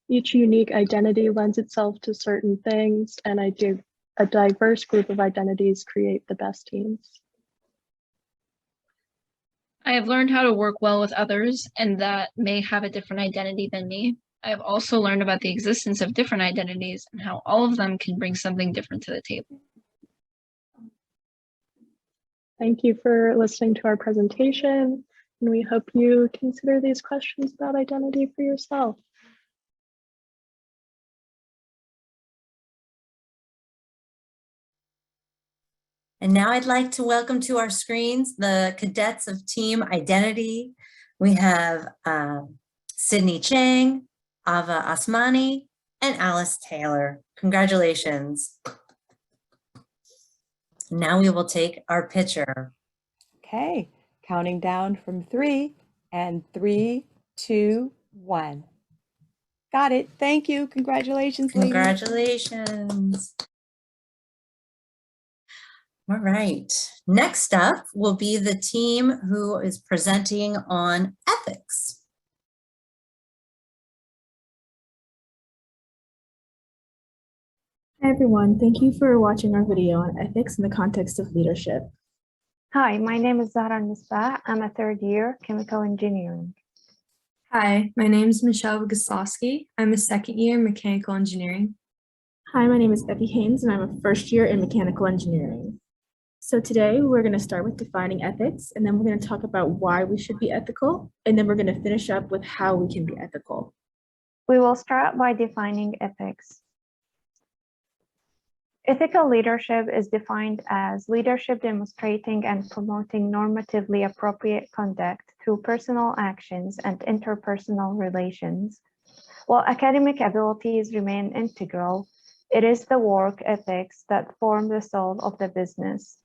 Each unique identity lends itself to certain things, and a diverse group of identities create the best teams. I have learned how to work well with others and that may have a different identity than me. I have also learned about the existence of different identities and how all of them can bring something different to the table. Thank you for listening to our presentation, and we hope you consider these questions about identity for yourself. And now I'd like to welcome to our screens the cadets of Team Identity. We have Sydney Chang, Ava Asmani, and Alice Taylor. Congratulations. Now we will take our picture. Okay, counting down from 3, and 3, 2, 1. Got it. Thank you. Congratulations, ladies. Congratulations. All right. Next up will be the team who is presenting on ethics. Hi everyone, thank you for watching our video on ethics in the context of leadership. Hi, my name is Zahra Misbah. I'm a third year chemical engineering. Hi, my name is Michelle Gaslowski. I'm a second year mechanical engineering. Hi, my name is Evie Haynes and I'm a first year in mechanical engineering. So today we're going to start with defining ethics, and then we're going to talk about why we should be ethical, and then we're going to finish up with how we can be ethical. We will start by defining ethics. Ethical leadership is defined as leadership demonstrating and promoting normatively appropriate conduct through personal actions and interpersonal relations. While academic abilities remain integral, it is the work ethics that form the soul of the business.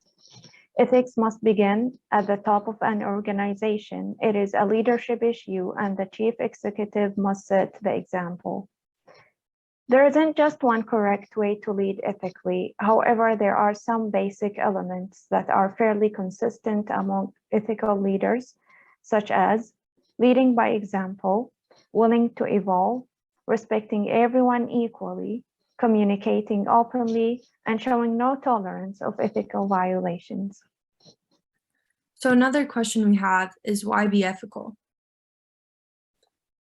Ethics must begin at the top of an organization. It is a leadership issue, and the chief executive must set the example. There isn't just one correct way to lead ethically. However, there are some basic elements that are fairly consistent among ethical leaders, such as leading by example, willing to evolve, respecting everyone equally, communicating openly, and showing no tolerance of ethical violations. So another question we have is, why be ethical?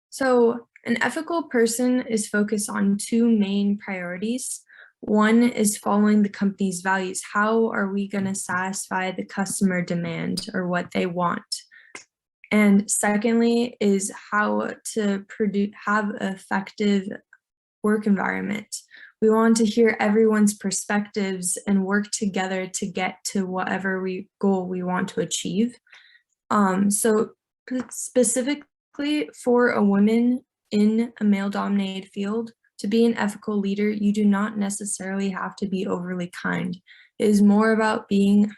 So an ethical person is focused on two main priorities. One is following the company's values. How are we going to satisfy the customer demand or what they want? And secondly is how to have an effective work environment. We want to hear everyone's perspectives and work together to get to whatever goal we want to achieve. So specifically for a woman in a male-dominated field, to be an ethical leader, you do not necessarily have to be overly kind. It is more about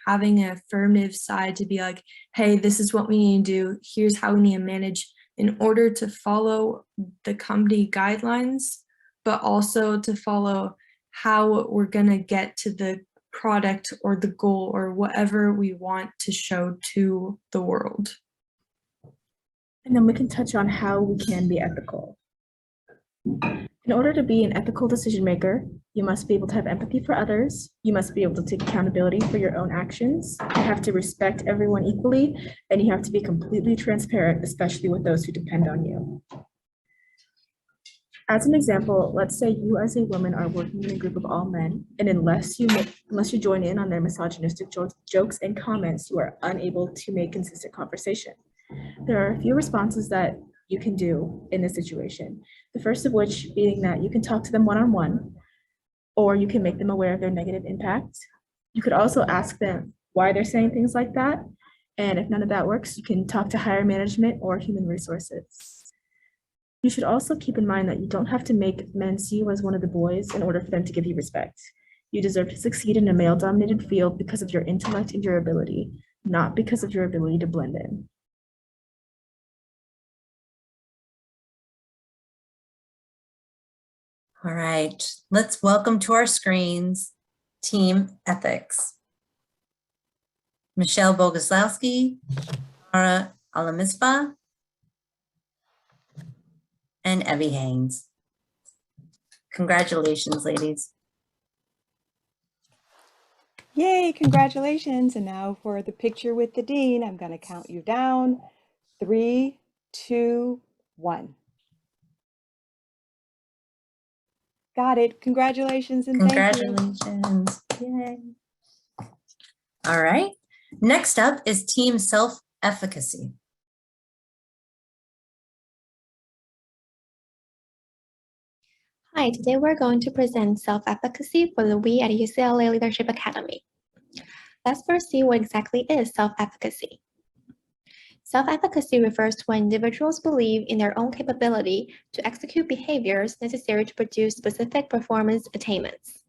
having an affirmative side to be like, hey, this is what we need to do. Here's how we need to manage in order to follow the company guidelines, but also to follow how we're going to get to the product or the goal or whatever we want to show to the world. And then we can touch on how we can be ethical. In order to be an ethical decision maker, you must be able to have empathy for others. You must be able to take accountability for your own actions. You have to respect everyone equally, and you have to be completely transparent, especially with those who depend on you. As an example, let's say you as a woman are working in a group of all men, and unless you join in on their misogynistic jokes and comments, you are unable to make consistent conversation. There are a few responses that you can do in this situation. The first of which being that you can talk to them one-on-one, or you can make them aware of their negative impact. You could also ask them why they're saying things like that. And if none of that works, you can talk to higher management or human resources. You should also keep in mind that you don't have to make men see you as one of the boys in order for them to give you respect. You deserve to succeed in a male-dominated field because of your intellect and your ability, not because of your ability to blend in. All right, let's welcome to our screens Team Ethics. Michelle Bogoslowski, Zahra Alamispa, and Evie Haynes. Congratulations, ladies. Yay, congratulations. And now for the picture with the dean, I'm going to count you down. 3, 2, 1. Got it. Congratulations and thank you. Congratulations. Yay. All right. Next up is team self-efficacy. Hi, today we're going to present self-efficacy for the We at UCLA Leadership Academy. Let's first see what exactly is self-efficacy. Self-efficacy refers to when individuals believe in their own capability to execute behaviors necessary to produce specific performance attainments.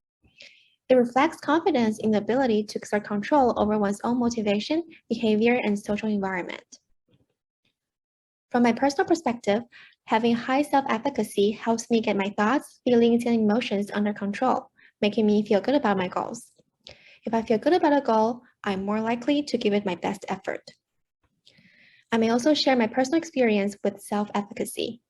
It reflects confidence in the ability to exert control over one's own motivation, behavior, and social environment. From my personal perspective, having high self-efficacy helps me get my thoughts, feelings, and emotions under control, making me feel good about my goals. If I feel good about a goal, I'm more likely to give it my best effort. I may also share my personal experience with self-efficacy.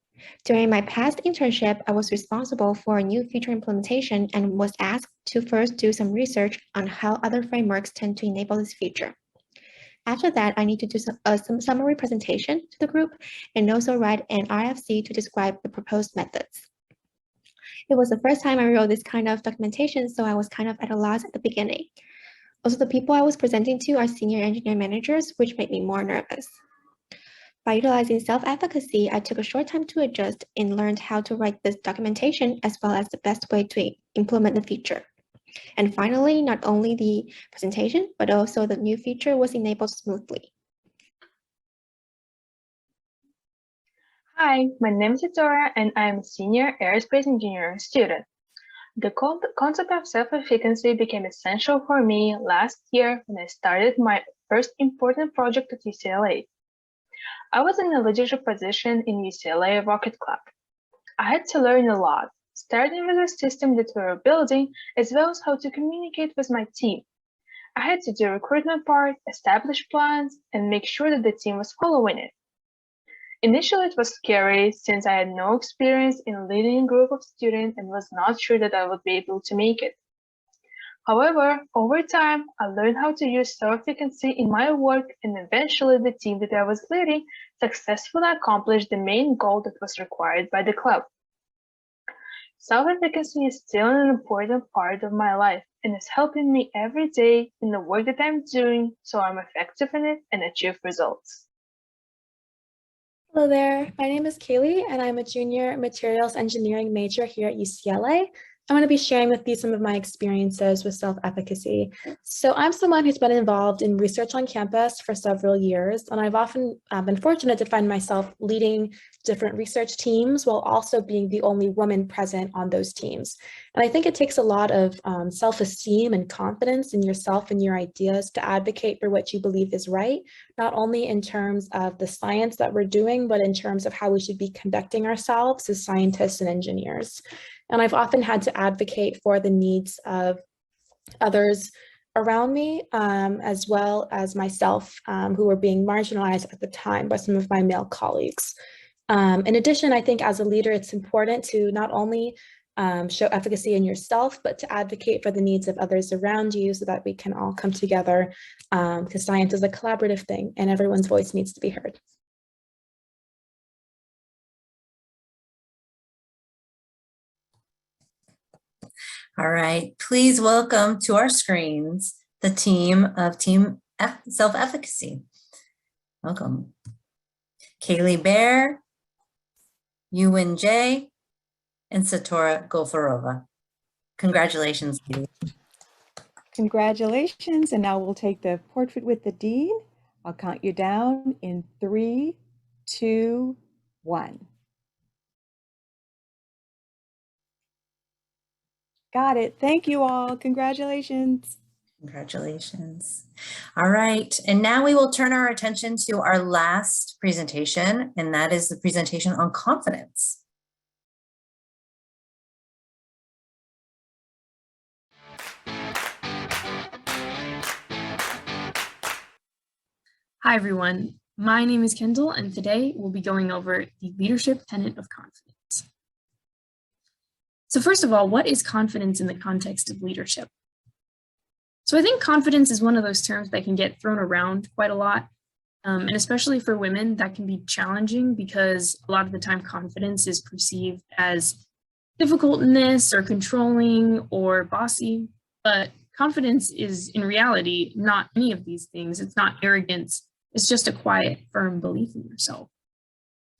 During my past internship, I was responsible for a new feature implementation and was asked to first do some research on how other frameworks tend to enable this feature. After that, I need to do some summary presentation to the group and also write an RFC to describe the proposed methods. It was the first time I wrote this kind of documentation, so I was kind of at a loss at the beginning. Also, the people I was presenting to are senior engineer managers, which made me more nervous. By utilizing self-efficacy, I took a short time to adjust and learned how to write this documentation as well as the best way to implement the feature. And finally, not only the presentation, but also the new feature was enabled smoothly. Hi, my name is Dora, and I am a senior aerospace engineering student. The concept of self-efficacy became essential for me last year when I started my first important project at UCLA. I was in a leadership position in UCLA Rocket Club. I had to learn a lot, starting with the system that we were building, as well as how to communicate with my team. I had to do recruitment part, establish plans, and make sure that the team was following it. Initially, it was scary since I had no experience in leading a group of students and was not sure that I would be able to make it. However, over time, I learned how to use self-efficacy in my work, and eventually the team that I was leading successfully accomplished the main goal that was required by the club. Self-efficacy is still an important part of my life and is helping me every day in the work that I'm doing so I'm effective in it and achieve results. Hello there, my name is Kaylee and I'm a junior materials engineering major here at UCLA. I'm going to be sharing with you some of my experiences with self-efficacy. So I'm someone who's been involved in research on campus for several years, and I've often been fortunate to find myself leading different research teams while also being the only woman present on those teams. And I think it takes a lot of self-esteem and confidence in yourself and your ideas to advocate for what you believe is right, not only in terms of the science that we're doing, but in terms of how we should be conducting ourselves as scientists and engineers. And I've often had to advocate for the needs of others around me, as well as myself, who were being marginalized at the time by some of my male colleagues. In addition, I think as a leader, it's important to not only show efficacy in yourself, but to advocate for the needs of others around you so that we can all come together, because science is a collaborative thing and everyone's voice needs to be heard. All right, please welcome to our screens the team of Team Self-Efficacy. Welcome. Kaylee Bear, Yuwin J, and Satora Golfarova. Congratulations, ladies. Congratulations, and now we'll take the portrait with the dean. I'll count you down in 3, 2, 1. Got it. Thank you all. Congratulations. Congratulations. All right, and now we will turn our attention to our last presentation, and that is the presentation on confidence. Hi, everyone. My name is Kendall, and today we'll be going over the leadership tenet of confidence. So first of all, what is confidence in the context of leadership? So I think confidence is one of those terms that can get thrown around quite a lot. And especially for women, that can be challenging because a lot of the time confidence is perceived as difficultness or controlling or bossy. But confidence is in reality not any of these things. It's not arrogance. It's just a quiet, firm belief in yourself.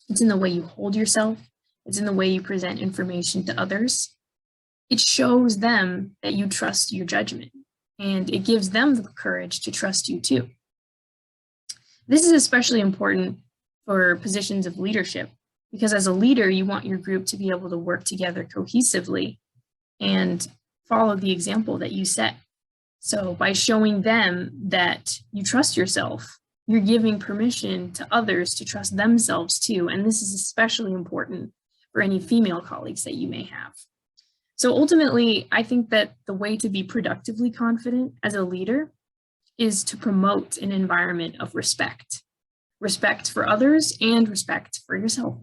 It's in the way you hold yourself. It's in the way you present information to others. It shows them that you trust your judgment, and it gives them the courage to trust you too. This is especially important for positions of leadership, because as a leader, you want your group to be able to work together cohesively and follow the example that you set. So by showing them that you trust yourself, you're giving permission to others to trust themselves too. And this is especially important for any female colleagues that you may have. So ultimately, I think that the way to be productively confident as a leader is to promote an environment of respect. Respect for others and respect for yourself.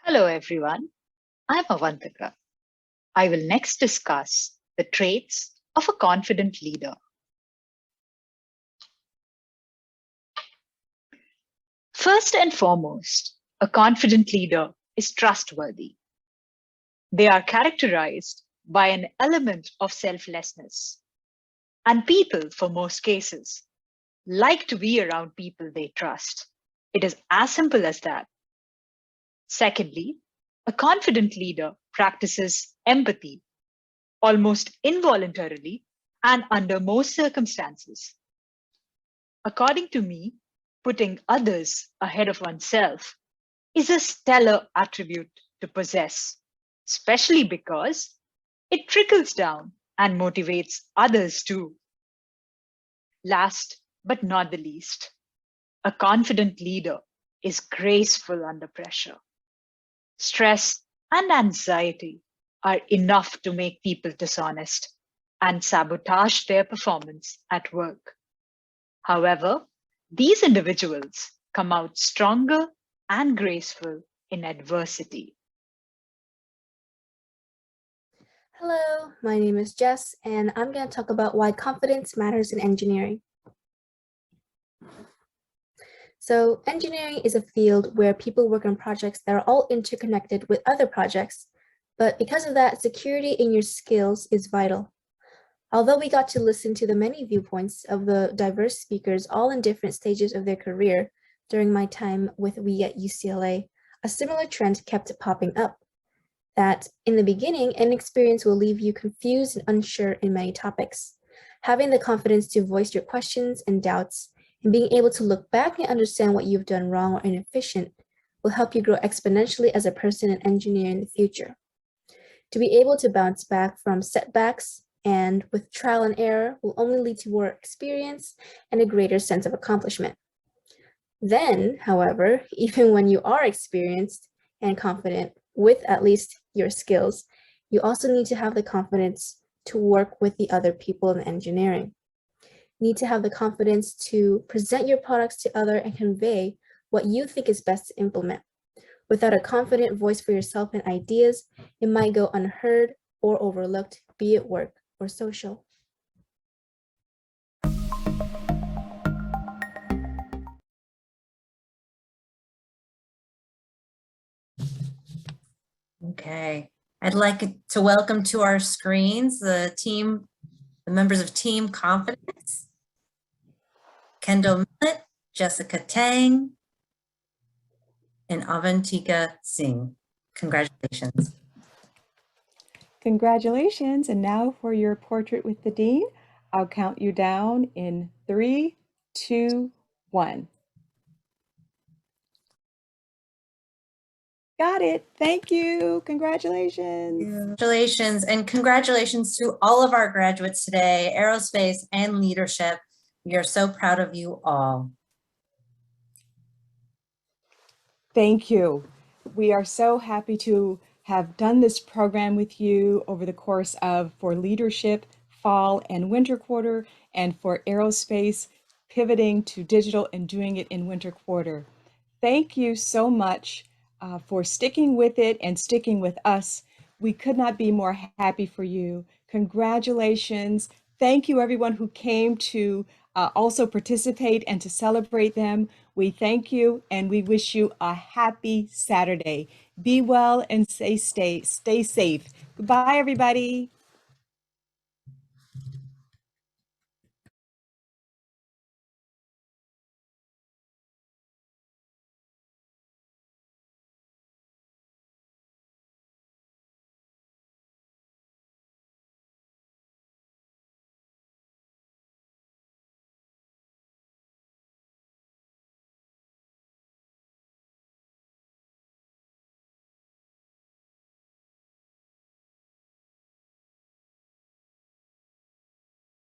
Hello, everyone. I'm Avantika. I will next discuss the traits of a confident leader. First and foremost, a confident leader is trustworthy. They are characterized by an element of selflessness. And people, for most cases, like to be around people they trust. It is as simple as that. Secondly, a confident leader practices empathy, almost involuntarily and under most circumstances. According to me, putting others ahead of oneself is a stellar attribute to possess, especially because it trickles down and motivates others too. Last but not the least, a confident leader is graceful under pressure. Stress and anxiety are enough to make people dishonest and sabotage their performance at work. However, these individuals come out stronger and graceful in adversity. Hello, my name is Jess, and I'm going to talk about why confidence matters in engineering. So engineering is a field where people work on projects that are all interconnected with other projects, but because of that, security in your skills is vital. Although we got to listen to the many viewpoints of the diverse speakers all in different stages of their career during my time with We at UCLA, a similar trend kept popping up. That in the beginning, an experience will leave you confused and unsure in many topics. Having the confidence to voice your questions and doubts and being able to look back and understand what you've done wrong or inefficient will help you grow exponentially as a person and engineer in the future. To be able to bounce back from setbacks and with trial and error will only lead to more experience and a greater sense of accomplishment. Then, however, even when you are experienced and confident with at least your skills, you also need to have the confidence to work with the other people in engineering. You need to have the confidence to present your products to others and convey what you think is best to implement. Without a confident voice for yourself and ideas, it might go unheard or overlooked, be it work or social. Okay, I'd like to welcome to our screens the members of Team Confidence, Kendall Millett, Jessica Tang, and Avantika Singh. Congratulations. Congratulations. And now for your portrait with the Dean. I'll count you down in 3, 2, 1. Got it. Thank you. Congratulations. Congratulations, and congratulations to all of our graduates today, Aerospace and Leadership. We are so proud of you all. Thank you. We are so happy to have done this program with you over the course of for leadership, fall and winter quarter, and for aerospace, pivoting to digital and doing it in winter quarter. Thank you so much for sticking with it and sticking with us. We could not be more happy for you. Congratulations. Thank you everyone who came to also participate and to celebrate them. We thank you and we wish you a happy Saturday. Be well and stay safe. Goodbye, everybody.